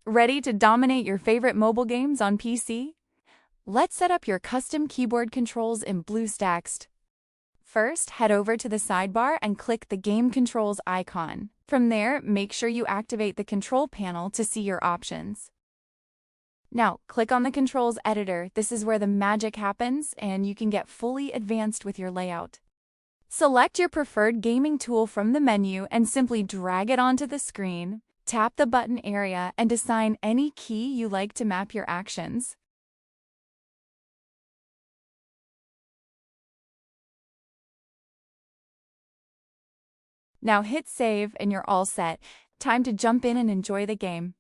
Ready to dominate your favorite mobile games on PC? Let's set up your custom keyboard controls in BlueStacks. First, head over to the sidebar and click the Game Controls icon. From there, make sure you activate the control panel to see your options. Now, click on the Controls Editor. This is where the magic happens, and you can get fully advanced with your layout. Select your preferred gaming tool from the menu and simply drag it onto the screen. Tap the button area and assign any key you like to map your actions. Now hit save and you're all set. Time to jump in and enjoy the game.